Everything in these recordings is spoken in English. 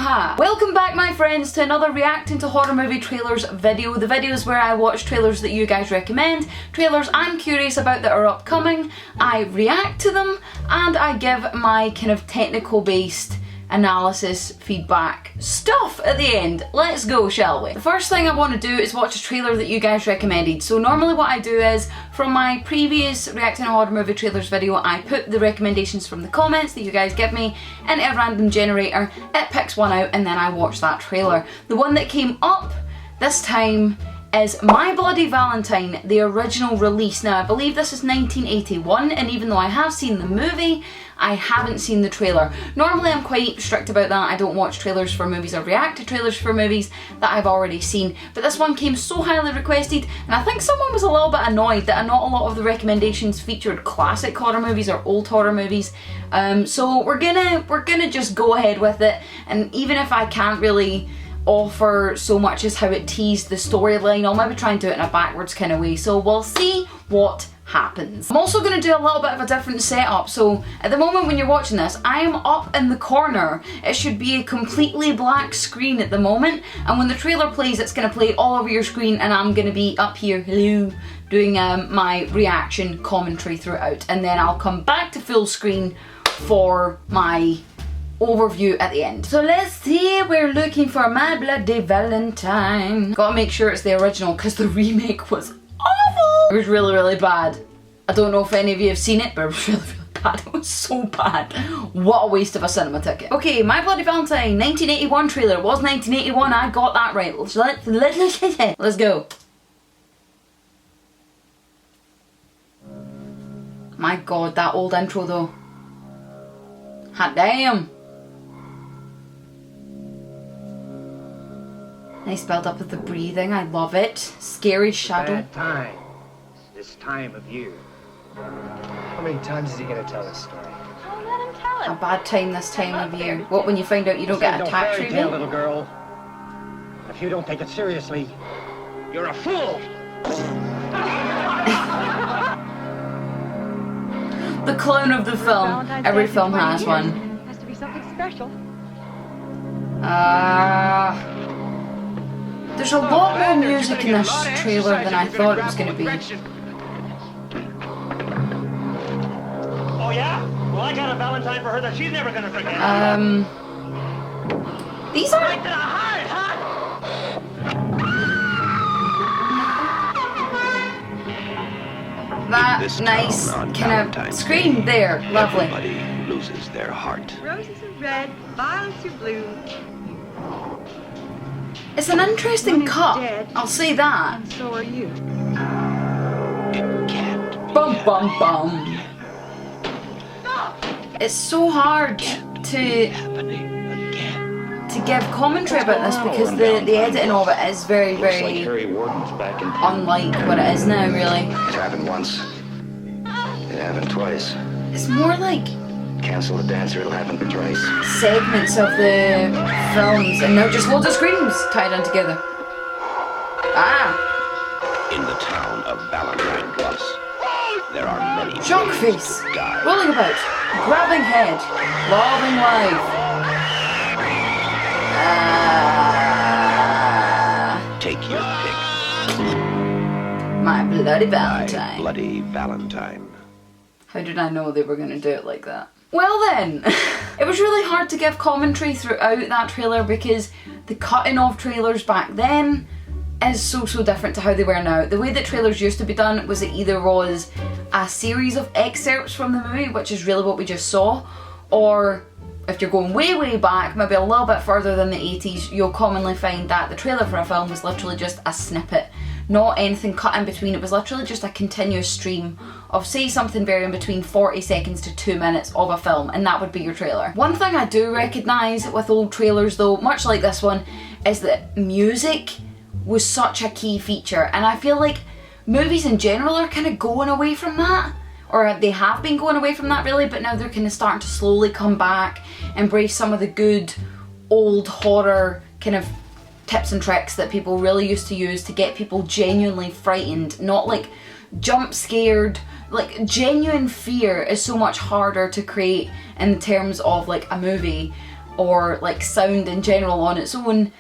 Haha! Welcome back my friends to another reacting to horror movie trailers video. The videos where I watch trailers that you guys recommend, trailers I'm curious about that are upcoming, I react to them, and I give my kind of technical based analysis, feedback, stuff at the end. Let's go, shall we? The first thing I want to do is watch a trailer that you guys recommended. So normally what I do is, from my previous reacting to horror movie trailers video, I put the recommendations from the comments that you guys give me in a random generator, it picks one out and then I watch that trailer. The one that came up this time is My Bloody Valentine, the original release. Now I believe this is 1981, and even though I have seen the movie, I haven't seen the trailer. Normally I'm quite strict about that. I don't watch trailers for movies or react to trailers for movies that I've already seen. But this one came so highly requested, and I think someone was a little bit annoyed that not a lot of the recommendations featured classic horror movies or old horror movies. So we're gonna just go ahead with it, and even if I can't really offer so much as how it teased the storyline, I'll maybe try and do it in a backwards kind of way. So we'll see what happens. I'm also going to do a little bit of a different setup. So at the moment when you're watching this, I am up in the corner. It should be a completely black screen at the moment, and when the trailer plays it's going to play all over your screen, and I'm going to be up here, hello, doing my reaction commentary throughout, and then I'll come back to full screen for my overview at the end. So let's see, we're looking for My Bloody Valentine. Gotta make sure it's the original because the remake was awful. It was really, really bad. I don't know if any of you have seen it, but it was really, really bad. It was so bad. What a waste of a cinema ticket. Okay, My Bloody Valentine, 1981 trailer. It was 1981, I got that right. Let's go. My god, that old intro though. Hot damn. Nice build up with the breathing, I love it. Scary shadow. Bad times, this time of year. How many times is he gonna tell this story? Oh, let him tell it. A bad time this time of year. What, when you find out you don't get a tax rebate? Little girl. If you don't take it seriously, you're a fool. The clone of the film. Every film has one. Has to be something special. There's a lot more music in this trailer than I thought it was going to be. Oh yeah? Well, I got a Valentine for her that she's never gonna forget. These are... Right to the heart, huh? That nice kind of screen there. Lovely. Everybody loses their heart. Roses are red, violets are blue. It's an interesting cut, dead, I'll say that. and so are you. It can't be Bum bum bum. It's so hard to happening again. give commentary about this because the editing of it is very, very unlike what it is now, really. It happened once. It happened twice. It's more like Cancel the dancer, it'll happen twice. segments of the films, and now just loads of screams tied in together. Ah! In the town of Valentine Plus, there are many Shock ways face, to die. rolling about, grabbing head, loving life. Take your pick. My Bloody My Valentine. Bloody Valentine. How did I know they were going to do it like that? Well then, it was really hard to give commentary throughout that trailer because the cutting of trailers back then is so different to how they were now. The way that trailers used to be done was it either was a series of excerpts from the movie, which is really what we just saw, or if you're going way back, maybe a little bit further than the 80s, you'll commonly find that the trailer for a film was literally just a snippet. Not anything cut in between, it was literally just a continuous stream of, say, something varying between 40 seconds to 2 minutes of a film, and that would be your trailer. One thing I do recognise with old trailers though, much like this one, is that music was such a key feature, and I feel like movies in general are kind of going away from that, or they have been going away from that really, but now they're kind of starting to slowly come back, embrace some of the good old horror kind of tips and tricks that people really used to use to get people genuinely frightened, not like jump scared. Like genuine fear is so much harder to create in terms of like a movie or like sound in general on its own,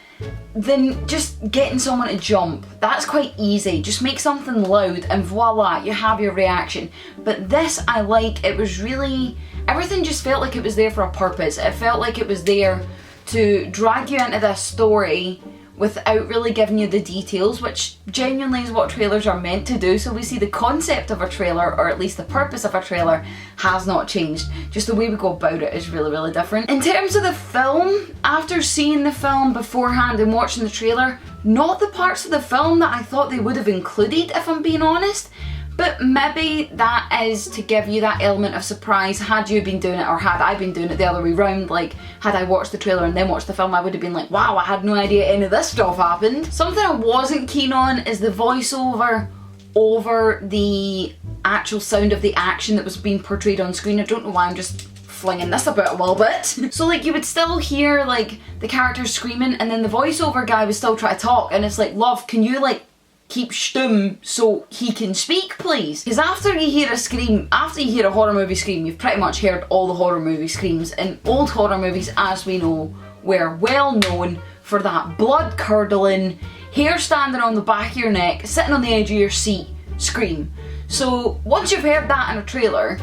then just getting someone to jump, that's quite easy. Just make something loud and voila, you have your reaction. But this I like, it was really, everything just felt like it was there for a purpose. It felt like it was there to drag you into this story without really giving you the details, which genuinely is what trailers are meant to do. So we see the concept of a trailer, or at least the purpose of a trailer, has not changed. Just the way we go about it is really, really different. In terms of the film, after seeing the film beforehand and watching the trailer, not the parts of the film that I thought they would have included, if I'm being honest. But maybe that is to give you that element of surprise. Had you been doing it, or had I been doing it the other way round, like had I watched the trailer and then watched the film, I would have been like, wow, I had no idea any of this stuff happened. Something I wasn't keen on is the voiceover over the actual sound of the action that was being portrayed on screen. I don't know why I'm just flinging this about a little bit. So like you would still hear like the characters screaming, and then the voiceover guy would still try to talk, and it's like, love, can you like keep stum so he can speak, please? Because after you hear a scream, after you hear a horror movie scream, you've pretty much heard all the horror movie screams. And old horror movies, as we know, were well known for that blood curdling, hair standing on the back of your neck, sitting on the edge of your seat scream. So once you've heard that in a trailer,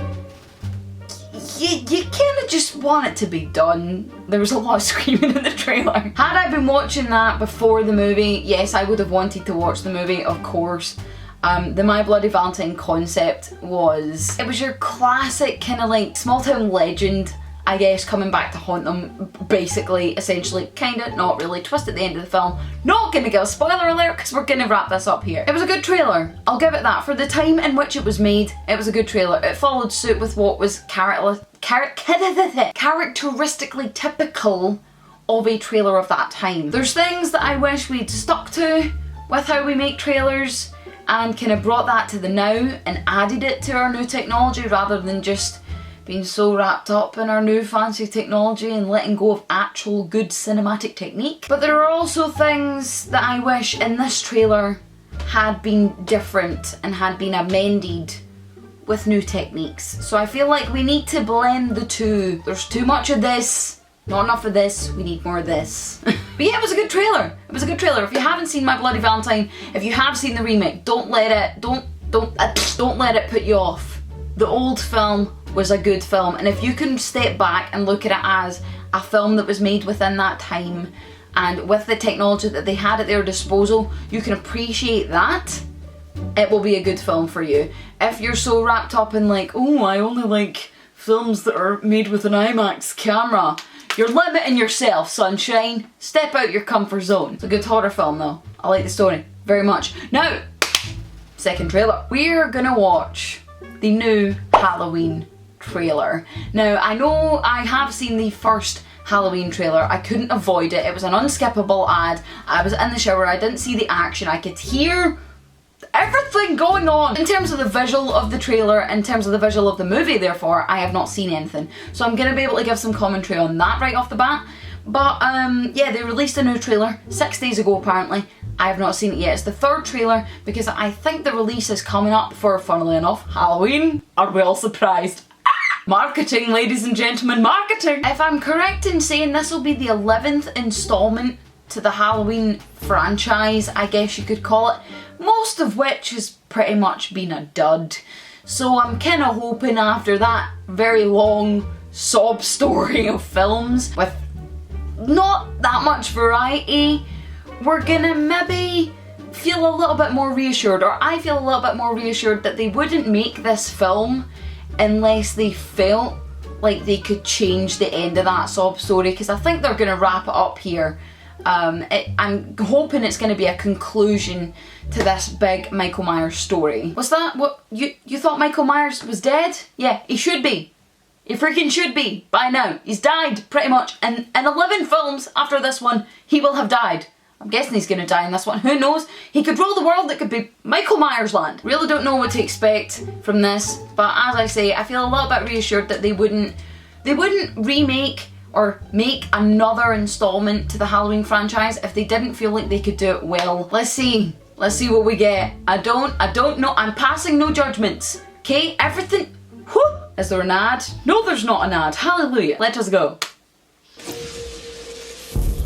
you kind of just want it to be done. There was a lot of screaming in the trailer. Had I been watching that before the movie, yes, I would have wanted to watch the movie, of course. The My Bloody Valentine concept was, it was your classic kind of like small town legend, I guess, coming back to haunt them, basically, essentially, kinda, not really, twist at the end of the film. Not gonna give a spoiler alert because we're gonna wrap this up here. It was a good trailer, I'll give it that. For the time in which it was made, it was a good trailer. It followed suit with what was characteristically typical of a trailer of that time. There's things that I wish we'd stuck to with how we make trailers and kind of brought that to the now and added it to our new technology rather than just being so wrapped up in our new fancy technology and letting go of actual good cinematic technique. But there are also things that I wish in this trailer had been different and had been amended with new techniques. So I feel like we need to blend the two. There's too much of this, not enough of this, we need more of this. But yeah, it was a good trailer. It was a good trailer. If you haven't seen My Bloody Valentine, if you have seen the remake, don't let it put you off. The old film was a good film, and if you can step back and look at it as a film that was made within that time and with the technology that they had at their disposal, you can appreciate that, it will be a good film for you. If you're so wrapped up in like, oh, I only like films that are made with an IMAX camera, you're limiting yourself, sunshine. Step out your comfort zone. It's a good horror film though. I like the story very much. Now, second trailer. We're gonna watch the new Halloween trailer. Now, I know I have seen the first Halloween trailer. I couldn't avoid it. It was an unskippable ad. I was in the shower. I didn't see the action. I could hear everything going on. In terms of the visual of the trailer, in terms of the visual of the movie, therefore, I have not seen anything. So I'm going to be able to give some commentary on that right off the bat. But yeah, they released a new trailer 6 days ago apparently. I have not seen it yet. It's the third trailer because I think the release is coming up for, funnily enough, Halloween. Are we all surprised? Marketing, ladies and gentlemen, marketing! If I'm correct in saying this will be the 11th installment to the Halloween franchise, I guess you could call it, most of which has pretty much been a dud. So I'm kind of hoping after that very long sob story of films with not that much variety, we're gonna maybe feel a little bit more reassured, or I feel a little bit more reassured that they wouldn't make this film unless they felt like they could change the end of that sob story, because I think they're gonna wrap it up here. I'm hoping it's gonna be a conclusion to this big Michael Myers story. What's that? What? You thought Michael Myers was dead? Yeah, he should be. He freaking should be by now. He's died pretty much. And in 11 films after this one, he will have died. I'm guessing he's gonna die in this one. Who knows? He could rule the world. It could be Michael Myers land. Really don't know what to expect from this, but as I say, I feel a little bit reassured that they wouldn't remake or make another installment to the Halloween franchise if they didn't feel like they could do it well. Let's see what we get. I don't know. I'm passing no judgments. Okay, everything. Whew. Is there an ad? No, there's not an ad. Hallelujah. Let us go.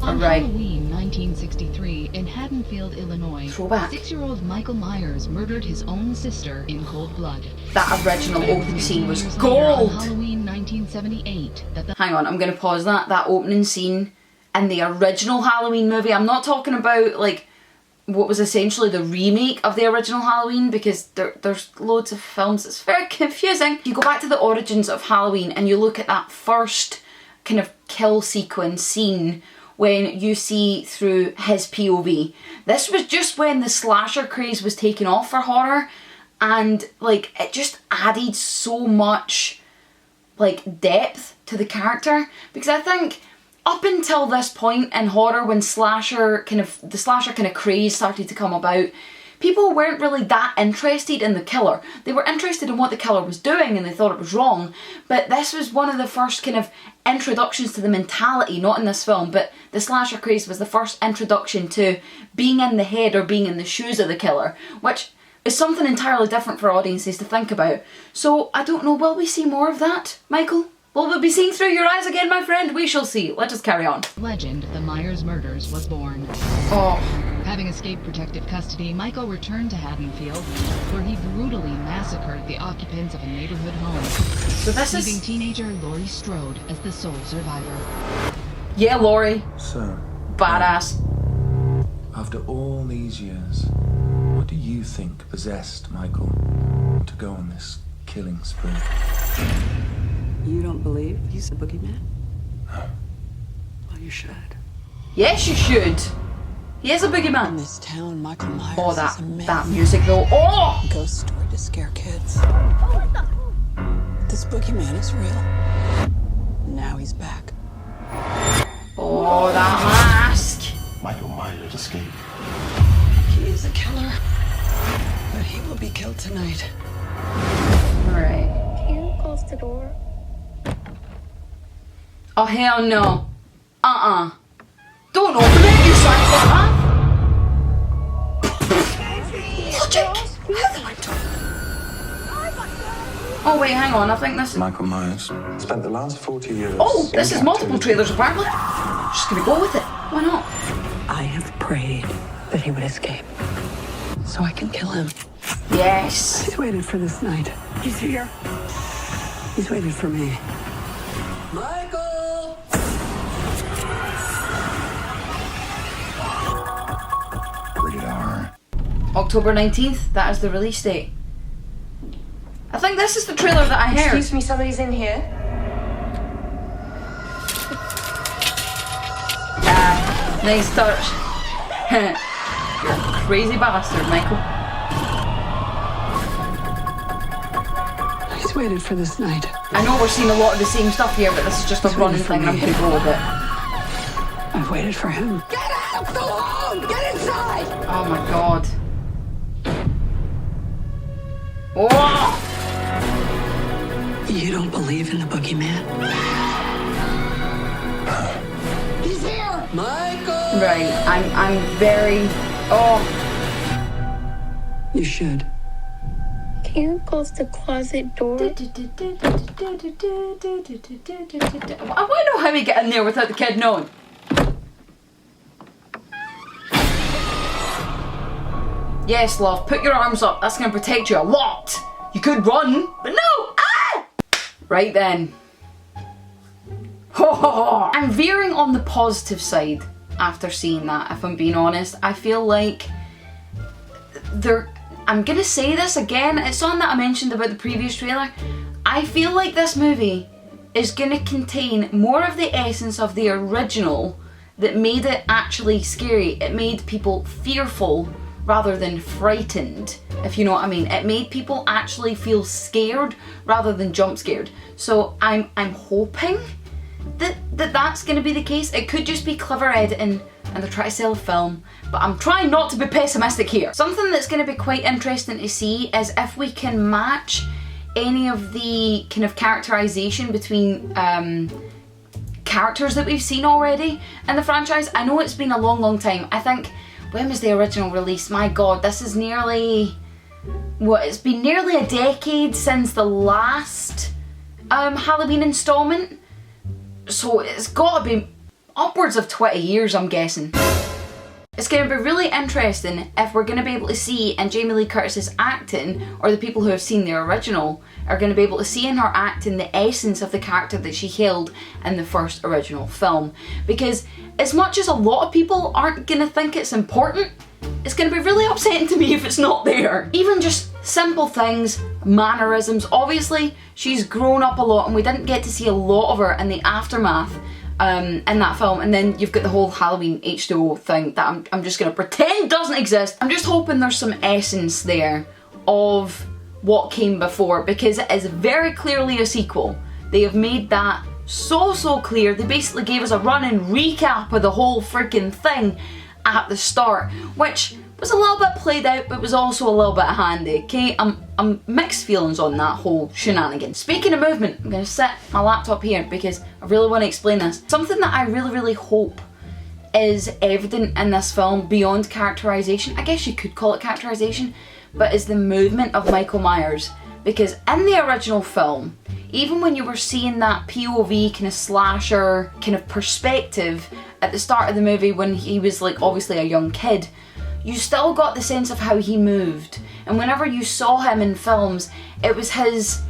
On Right. Halloween 1963 in Haddonfield, Illinois, Throwback. 6-year-old Michael Myers murdered his own sister in cold blood. That original opening scene was Years later, on gold. Halloween 1978, Hang on, I'm going to pause that. That opening scene in the original Halloween movie. I'm not talking about like what was essentially the remake of the original Halloween, because there's loads of films. It's very confusing. You go back to the origins of Halloween and you look at that first kind of kill sequence scene when you see through his POV. This was just when the slasher craze was taking off for horror, and like it just added so much like depth to the character, because I think up until this point in horror, when the slasher kind of craze started to come about, people weren't really that interested in the killer. They were interested in what the killer was doing and they thought it was wrong, but this was one of the first kind of introductions to the mentality, not in this film, but the slasher craze was the first introduction to being in the head or being in the shoes of the killer, which is something entirely different for audiences to think about. So I don't know, will we see more of that, Michael? Will we be seeing through your eyes again, my friend? We shall see. Let us carry on. legend, the Myers murders, was born. Oh, Having escaped protective custody, Michael returned to Haddonfield, where he brutally massacred the occupants of a neighborhood home, so this leaving is... teenager Laurie Strode as the sole survivor. Yeah, Laurie. So, Badass. after all these years, what do you think possessed Michael to go on this killing spree? You don't believe he's a boogeyman? Well, you should. Yes, you should. He is a In boogeyman. this town, Michael Myers Oh, is a myth. that music though. Oh! Ghost story to scare kids. This boogeyman is real. Now he's back. Oh, that mask. Michael Myers escaped. He is a killer, but he will be killed tonight. Right. Can you close the door? Oh, hell no. Don't open it, you psychopath. Logic. Oh, wait, hang on. I think this is... Michael Myers spent the last 40 years. Oh, this in is multiple captivity. trailers apparently. Just gonna go with it. Why not? I have prayed that he would escape, so I can kill him. Yes. He's waited for this night. He's here. He's waited for me. Michael! Rated R. October 19th, that is the release date. I think this is the trailer that I heard. Excuse me, somebody's in here. Nice touch. You're a crazy bastard, Michael. He's waited for this night. I know we're seeing a lot of the same stuff here, but this is just a running thing and I'm gonna go with it. I've waited for him. Get out! Go home! Get inside! Oh my god. Oh! You don't believe in the boogeyman? He's here! Michael! Right, I'm very... Oh. You should. Can you close the closet door? I want to know how we get in there without the kid knowing. Yes, love, put your arms up. That's going to protect you a lot. You could run, but no! Ah! Right then. Ho ho ho! I'm veering on the positive side after seeing that, if I'm being honest. I feel like I'm gonna say this again, it's something that I mentioned about the previous trailer. I feel like this movie is gonna contain more of the essence of the original that made it actually scary. It made people fearful rather than frightened, if you know what I mean. It made people actually feel scared rather than jump scared. So I'm hoping that that's going to be the case. It could just be clever editing and they're trying to sell a film, but I'm trying not to be pessimistic here. Something that's going to be quite interesting to see is if we can match any of the kind of characterization between characters that we've seen already in the franchise. I know it's been a long time. I think, when was the original release? My god, this is nearly... it's been nearly a decade since the last Halloween installment. So it's got to be upwards of 20 years, I'm guessing. It's going to be really interesting if we're going to be able to see in Jamie Lee Curtis's acting, or the people who have seen the original are going to be able to see in her acting the essence of the character that she held in the first original film. Because as much as a lot of people aren't going to think it's important, it's going to be really upsetting to me if it's not there. Even just simple things, mannerisms. Obviously, she's grown up a lot and we didn't get to see a lot of her in the aftermath in that film. And then you've got the whole Halloween H2O thing that I'm just going to pretend doesn't exist. I'm just hoping there's some essence there of what came before, because it is very clearly a sequel. They have made that so clear. They basically gave us a running recap of the whole freaking thing at the start, which was a little bit played out but was also a little bit handy, okay? I'm mixed feelings on that whole shenanigan. Speaking of movement, I'm going to set my laptop here because I really want to explain this. Something that I really hope is evident in this film beyond characterization, I guess you could call it characterization, but is the movement of Michael Myers. Because in the original film, even when you were seeing that POV kind of slasher kind of perspective at the start of the movie when he was like obviously a young kid, you still got the sense of how he moved. And whenever you saw him in films, it was his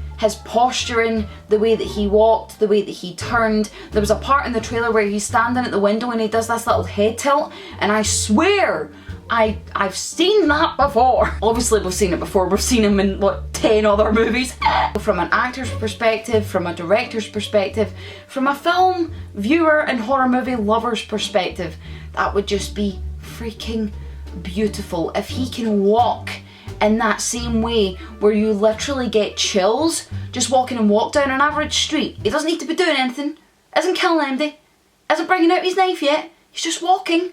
posturing, the way that he walked, the way that he turned. There was a part in the trailer where he's standing at the window and he does this little head tilt, and I swear I've seen that before. Obviously we've seen it before, we've seen him in what, 10 other movies. From an actor's perspective, from a director's perspective, from a film viewer and horror movie lover's perspective, that would just be freaking beautiful. If he can walk in that same way where you literally get chills just walking and walk down an average street. He doesn't need to be doing anything, isn't killing anybody, isn't bringing out his knife yet, he's just walking.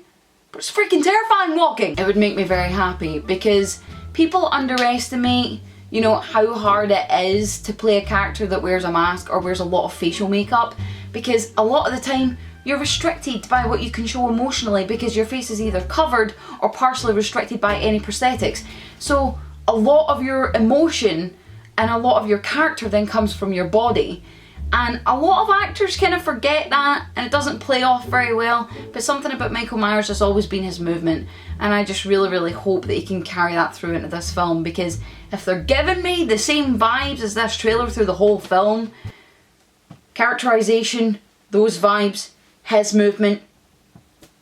But it's freaking terrifying walking. It would make me very happy because people underestimate, you know, how hard it is to play a character that wears a mask or wears a lot of facial makeup, because a lot of the time you're restricted by what you can show emotionally because your face is either covered or partially restricted by any prosthetics. So a lot of your emotion and a lot of your character then comes from your body. And a lot of actors kind of forget that and it doesn't play off very well, but something about Michael Myers has always been his movement, and I just really hope that he can carry that through into this film, because if they're giving me the same vibes as this trailer through the whole film, characterization, those vibes, his movement,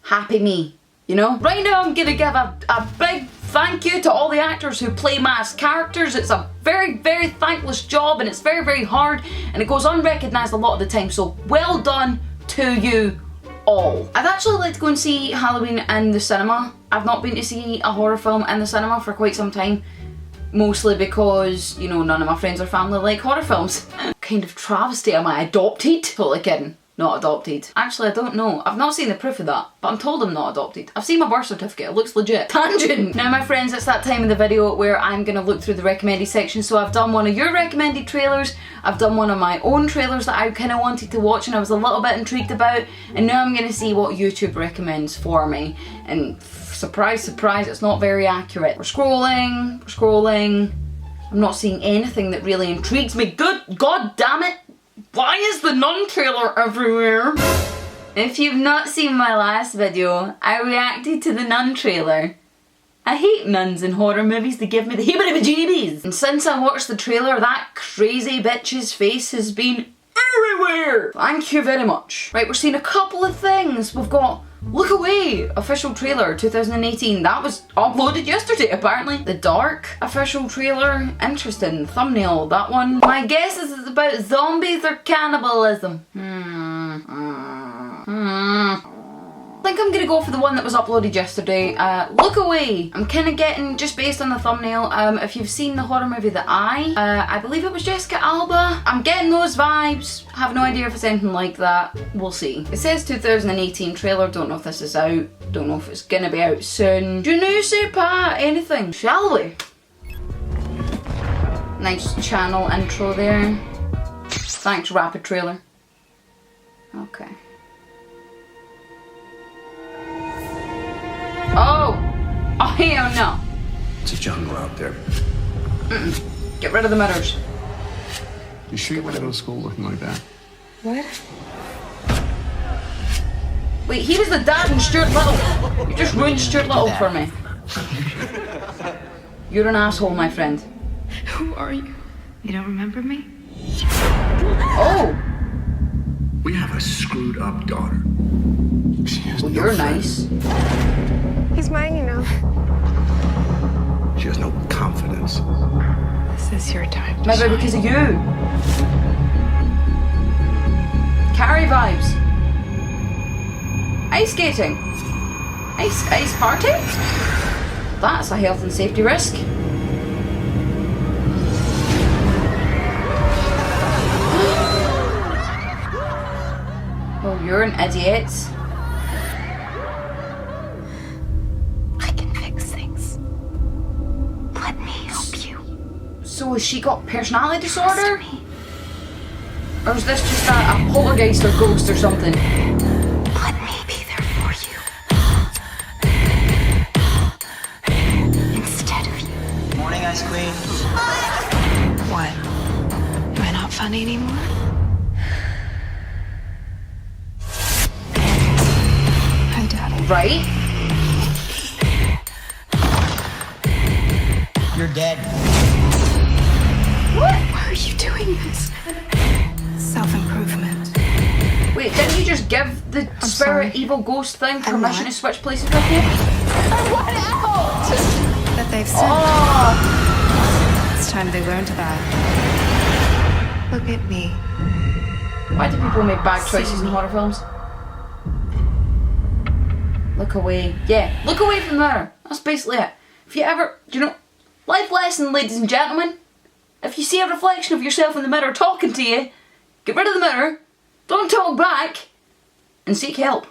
happy me, you know? Right now I'm gonna give a big thank you to all the actors who play masked characters. It's a very thankless job and it's very hard and it goes unrecognised a lot of the time, so well done to you all. I'd actually like to go and see Halloween in the cinema. I've not been to see a horror film in the cinema for quite some time, mostly because, you know, none of my friends or family like horror films. Kind of travesty, am I adopted? Totally kidding. Not adopted. Actually, I don't know. I've not seen the proof of that, but I'm told I'm not adopted. I've seen my birth certificate, it looks legit. Tangent! Now my friends, it's that time of the video where I'm gonna look through the recommended section. So I've done one of your recommended trailers, I've done one of my own trailers that I kind of wanted to watch and I was a little bit intrigued about, and now I'm gonna see what YouTube recommends for me. And surprise, it's not very accurate. We're scrolling. I'm not seeing anything that really intrigues me. God damn it! Why is the Nun trailer everywhere? If you've not seen my last video, I reacted to the Nun trailer. I hate nuns in horror movies, they give me the heebie-jeebies. And since I watched the trailer, that crazy bitch's face has been everywhere. Thank you very much. Right, we're seeing a couple of things. We've got Look Away, official trailer 2018. That was uploaded yesterday apparently. The Dark, official trailer. Interesting thumbnail, that one. My guess is it's about zombies or cannibalism. I think I'm gonna go for the one that was uploaded yesterday. Look Away. I'm kind of getting, just based on the thumbnail, if you've seen the horror movie The Eye, I believe it was Jessica Alba. I'm getting those vibes. I have no idea if it's anything like that. We'll see. It says 2018 trailer. Don't know if this is out. Don't know if it's gonna be out soon. Je ne sais pas anything. Shall we? Nice channel intro there. Thanks, Rapid Trailer. Okay. Oh hell no. It's a jungle out there. Get rid of the mirrors. You sure you want to go to school looking like that? What? Wait, he was the dad in Stuart Little. You just ruined Stuart Little for me. You're an asshole, my friend. Who are you? You don't remember me? Oh! We have a screwed up daughter. Well, you're nice. He's mine, you know. She has no confidence. This is your time. Maybe because of you. Carrie vibes. Ice skating. Ice party? That's a health and safety risk. Oh, you're an idiot. I can fix things. Let me help you. So has she got personality disorder? Or is this just a poltergeist or ghost or something? Let me be there for you. Instead of you. Morning, Ice Queen. What? Am I not funny anymore? Hi, Daddy. Right? You're dead. What? Why are you doing this? Self-improvement. Wait, didn't you just give the spirit sorry. evil ghost thing I'm permission not. to switch places with you? What out? That they've sent. Oh! It's time they learned that. Look at me. Why do people make bad choices in horror films? Look away. Yeah, look away from the mirror. That's basically it. If you ever, life lesson, ladies and gentlemen. If you see a reflection of yourself in the mirror talking to you, get rid of the mirror, don't talk back, and seek help.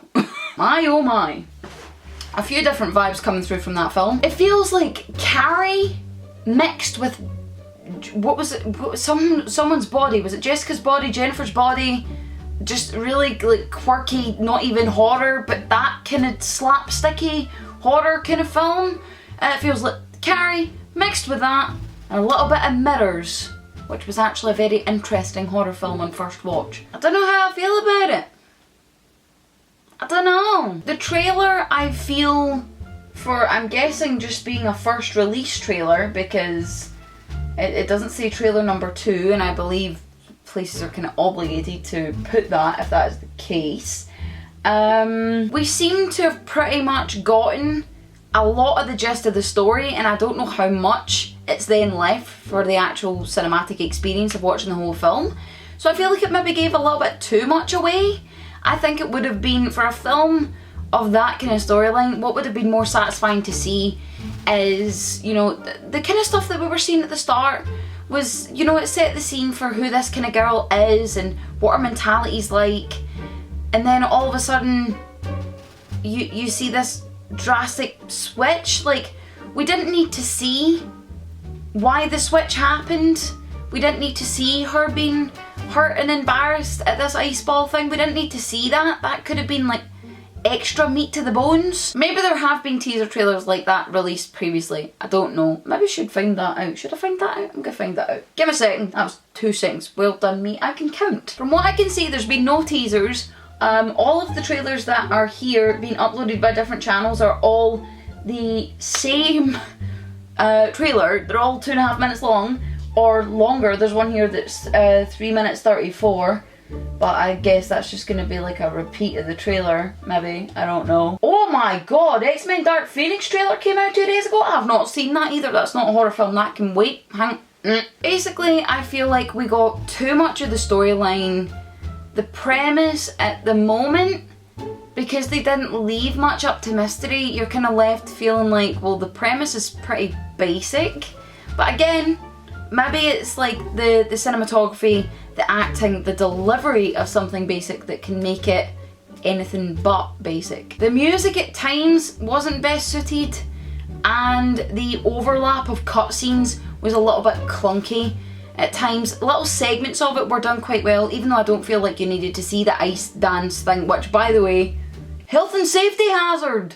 My oh my. A few different vibes coming through from that film. It feels like Carrie mixed with, what was it, someone's body. Was it Jessica's body, Jennifer's body? Just really like quirky, not even horror, but that kind of slapsticky horror kind of film. It feels like Carrie mixed with that. And a little bit of Mirrors, which was actually a very interesting horror film on first watch. I don't know how I feel about it. I don't know. The trailer, I feel, for I'm guessing just being a first release trailer, because it doesn't say trailer number 2, and I believe places are kind of obligated to put that if that is the case. We seem to have pretty much gotten a lot of the gist of the story, and I don't know how much it's then left for the actual cinematic experience of watching the whole film. So I feel like it maybe gave a little bit too much away. I think it would have been, for a film of that kind of storyline, what would have been more satisfying to see is, the kind of stuff that we were seeing at the start was, it set the scene for who this kind of girl is and what her mentality's like. And then all of a sudden, you see this drastic switch. Like, we didn't need to see why the switch happened. We didn't need to see her being hurt and embarrassed at this ice ball thing. We didn't need to see that. That could have been like extra meat to the bones. Maybe there have been teaser trailers like that released previously. I don't know. Maybe I should find that out. Should I find that out? I'm gonna find that out. Give me a second. That was 2 seconds. Well done me. I can count. From what I can see, there's been no teasers. All of the trailers that are here being uploaded by different channels are all the same trailer. They're all 2.5 minutes long or longer. There's one here that's 3 minutes 34, but I guess that's just gonna be like a repeat of the trailer, maybe. I don't know. Oh my god, X-Men Dark Phoenix trailer came out 2 days ago. I've not seen that either. That's not a horror film. That can wait. Basically, I feel like we got too much of the storyline, the premise at the moment, because they didn't leave much up to mystery. You're kind of left feeling like, well, the premise is pretty basic. But again, maybe it's like the cinematography, the acting, the delivery of something basic that can make it anything but basic. The music at times wasn't best suited, and the overlap of cutscenes was a little bit clunky. At times, little segments of it were done quite well, even though I don't feel like you needed to see the ice dance thing, which, by the way, health and safety hazard!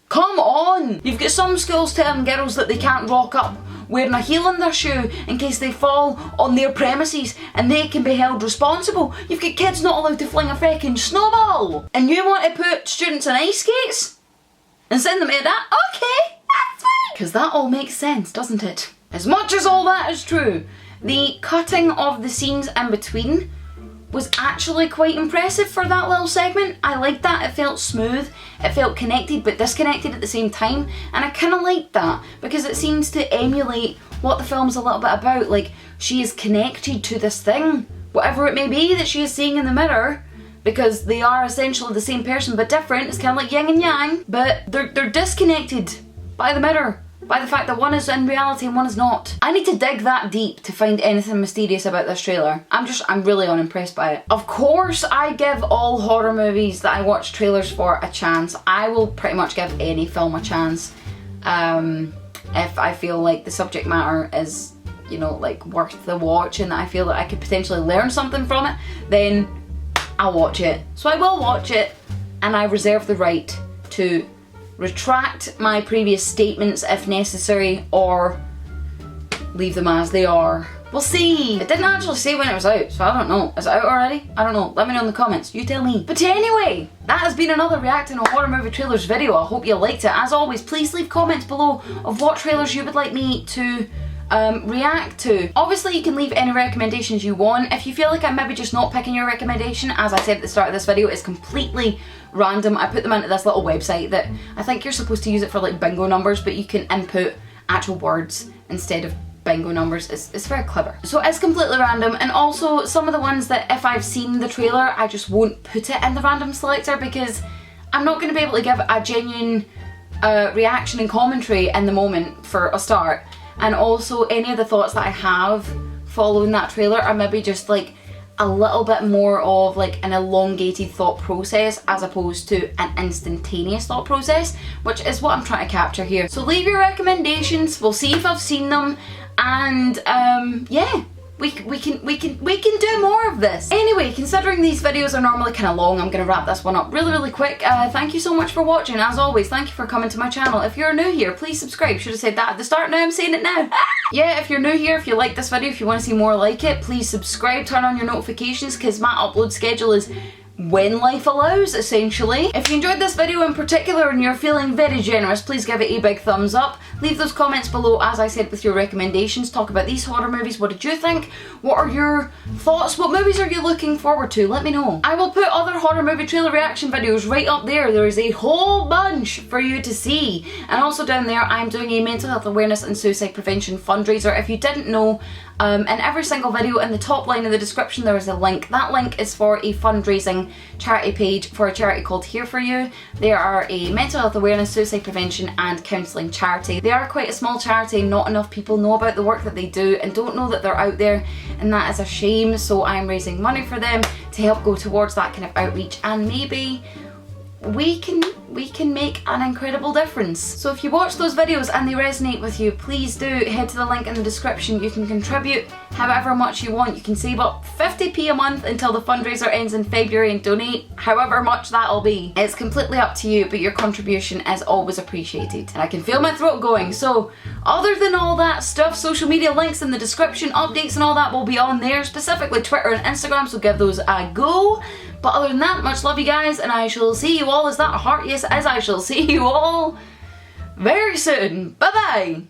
Come on! You've got some schools telling girls that they can't rock up wearing a heel in their shoe in case they fall on their premises and they can be held responsible. You've got kids not allowed to fling a feckin' snowball. And you want to put students on ice skates? And send them to that? Okay, that's fine. Because that all makes sense, doesn't it? As much as all that is true, the cutting of the scenes in between was actually quite impressive for that little segment. I liked that. It felt smooth, it felt connected but disconnected at the same time, and I kind of liked that because it seems to emulate what the film's a little bit about. Like, she is connected to this thing, whatever it may be that she is seeing in the mirror, because they are essentially the same person but different. It's kind of like yin and yang, but they're disconnected by the mirror, by the fact that one is in reality and one is not. I need to dig that deep to find anything mysterious about this trailer. I'm really unimpressed by it. Of course, I give all horror movies that I watch trailers for a chance. I will pretty much give any film a chance. If I feel like the subject matter is, you know, like worth the watch and that I feel that I could potentially learn something from it, then I'll watch it. So I will watch it, and I reserve the right to retract my previous statements if necessary, or leave them as they are. We'll see. It didn't actually say when it was out, so I don't know. Is it out already? I don't know. Let me know in the comments. You tell me. But anyway, that has been another reacting to horror movie trailers video. I hope you liked it. As always, please leave comments below of what trailers you would like me to react to. Obviously, you can leave any recommendations you want. If you feel like I'm maybe just not picking your recommendation, as I said at the start of this video, it's completely random. I put them into this little website that I think you're supposed to use it for like bingo numbers, but you can input actual words instead of bingo numbers. It's very clever. So it's completely random, and also some of the ones that if I've seen the trailer, I just won't put it in the random selector because I'm not going to be able to give a genuine reaction and commentary in the moment for a start. And also any of the thoughts that I have following that trailer are maybe just like a little bit more of like an elongated thought process as opposed to an instantaneous thought process, which is what I'm trying to capture here. So leave your recommendations, we'll see if I've seen them, and yeah, we can do more of this. Anyway, considering these videos are normally kind of long, I'm gonna wrap this one up really quick. Thank you so much for watching. As always, thank you for coming to my channel. If you're new here, please subscribe. Should have said that at the start, now I'm saying it now. Yeah, if you're new here, if you like this video, if you want to see more like it, please subscribe, turn on your notifications, because my upload schedule is when life allows, essentially. If you enjoyed this video in particular and you're feeling very generous, please give it a big thumbs up. Leave those comments below, as I said, with your recommendations. Talk about these horror movies. What did you think? What are your thoughts? What movies are you looking forward to? Let me know. I will put other horror movie trailer reaction videos right up there. There is a whole bunch for you to see. And also down there, I'm doing a mental health awareness and suicide prevention fundraiser. If you didn't know, in every single video, in the top line of the description, there is a link. That link is for a fundraising charity page for a charity called Here For You. They are a mental health awareness, suicide prevention and counselling charity. They are quite a small charity. Not enough people know about the work that they do and don't know that they're out there, and that is a shame. So I'm raising money for them to help go towards that kind of outreach, and maybe we can make an incredible difference. So if you watch those videos and they resonate with you, please do head to the link in the description. You can contribute however much you want. You can save up 50p a month until the fundraiser ends in February and donate however much that'll be. It's completely up to you, but your contribution is always appreciated. And I can feel my throat going. So other than all that stuff, social media links in the description, updates and all that will be on there, specifically Twitter and Instagram, so give those a go. But other than that, much love you guys, and I shall see you all, is that a heart? Yes, as I shall see you all very soon. Bye bye!